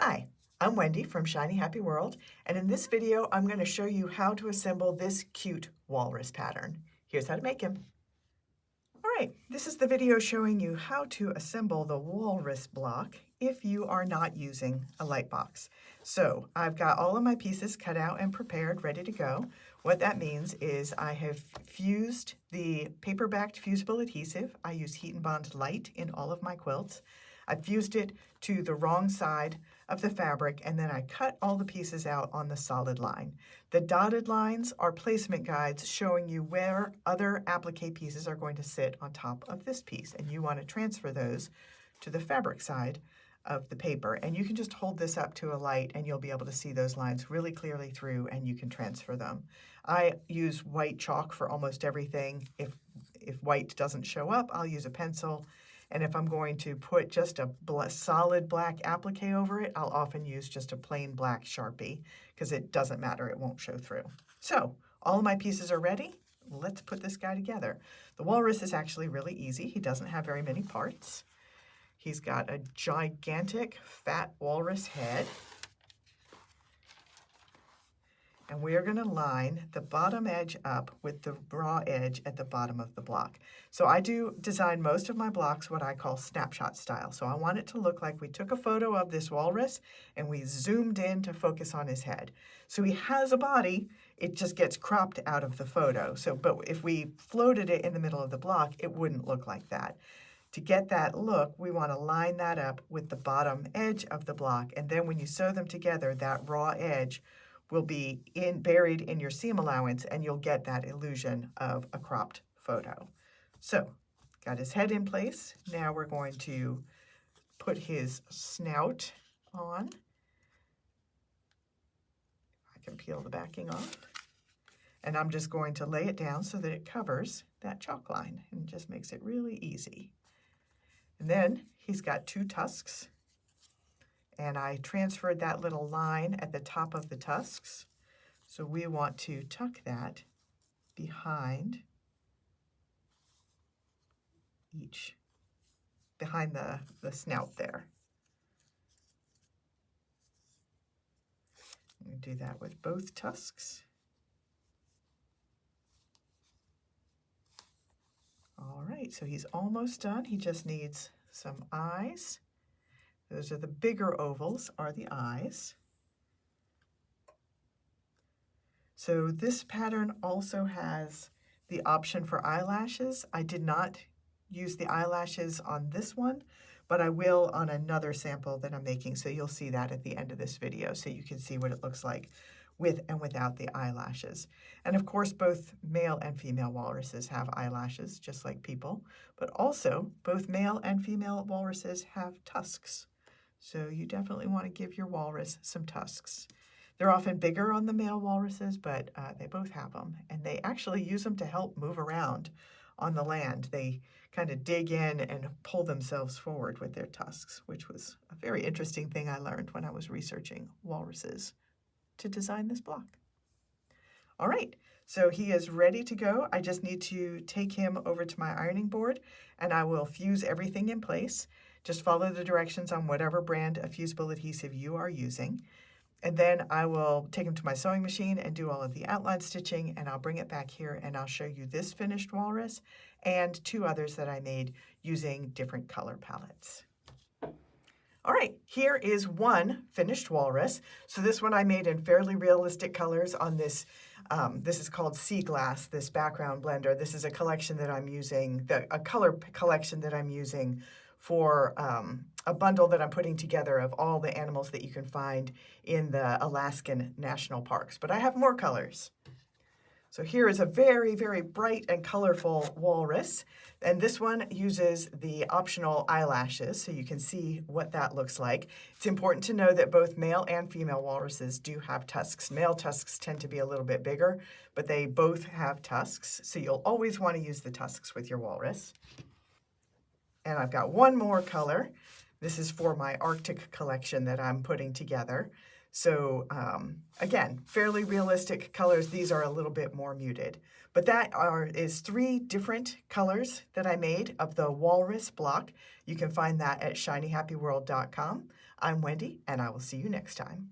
Hi, I'm Wendy from Shiny Happy World, and in this video I'm going to show you how to assemble this cute walrus pattern. Here's how to make him. Alright, this is the video showing you how to assemble the walrus block if you are not using a light box. So I've got all of my pieces cut out and prepared, ready to go. What that means is I have fused the paper-backed fusible adhesive. I use Heat and Bond Light in all of my quilts. I fused it to the wrong side of the fabric, and then I cut all the pieces out on the solid line. The dotted lines are placement guides showing you where other applique pieces are going to sit on top of this piece, and you want to transfer those to the fabric side of the paper. And you can just hold this up to a light and you'll be able to see those lines really clearly through, and you can transfer them. I use white chalk for almost everything. If white doesn't show up, I'll use a pencil. And if I'm going to put just a solid black applique over it, I'll often use just a plain black Sharpie because it doesn't matter, it won't show through. So all of my pieces are ready. Let's put this guy together. The walrus is actually really easy. He doesn't have very many parts. He's got a gigantic fat walrus head. And we are going to line the bottom edge up with the raw edge at the bottom of the block. So I do design most of my blocks what I call snapshot style. So I want it to look like we took a photo of this walrus and we zoomed in to focus on his head. So he has a body, it just gets cropped out of the photo. But if we floated it in the middle of the block, it wouldn't look like that. To get that look, we want to line that up with the bottom edge of the block. And then when you sew them together, that raw edge will be buried in your seam allowance, and you'll get that illusion of a cropped photo. So, got his head in place. Now we're going to put his snout on. I can peel the backing off. And I'm just going to lay it down so that it covers that chalk line and just makes it really easy. And then he's got two tusks. And I transferred that little line at the top of the tusks. So we want to tuck that behind behind the snout there. I'm going to do that with both tusks. All right, so he's almost done. He just needs some eyes. Those are the bigger ovals, are the eyes. So this pattern also has the option for eyelashes. I did not use the eyelashes on this one, but I will on another sample that I'm making. So you'll see that at the end of this video, so you can see what it looks like with and without the eyelashes. And of course, both male and female walruses have eyelashes, just like people, but also both male and female walruses have tusks. So you definitely want to give your walrus some tusks. They're often bigger on the male walruses, but they both have them. And they actually use them to help move around on the land. They kind of dig in and pull themselves forward with their tusks, which was a very interesting thing I learned when I was researching walruses to design this block. All right, so he is ready to go. I just need to take him over to my ironing board and I will fuse everything in place. Just follow the directions on whatever brand of fusible adhesive you are using. And then I will take him to my sewing machine and do all of the outline stitching, and I'll bring it back here and I'll show you this finished walrus and two others that I made using different color palettes. All right, here is one finished walrus. So this one I made in fairly realistic colors on this. This is called Sea Glass, this background blender. This is a collection that I'm using, a color collection that I'm using for a bundle that I'm putting together of all the animals that you can find in the Alaskan national parks. But I have more colors. So here is a very, very bright and colorful walrus. And this one uses the optional eyelashes, so you can see what that looks like. It's important to know that both male and female walruses do have tusks. Male tusks tend to be a little bit bigger, but they both have tusks. So you'll always want to use the tusks with your walrus. And I've got one more color. This is for my Arctic collection that I'm putting together. So again, fairly realistic colors. These are a little bit more muted. But that is 3 different colors that I made of the Walrus block. You can find that at shinyhappyworld.com. I'm Wendy, and I will see you next time.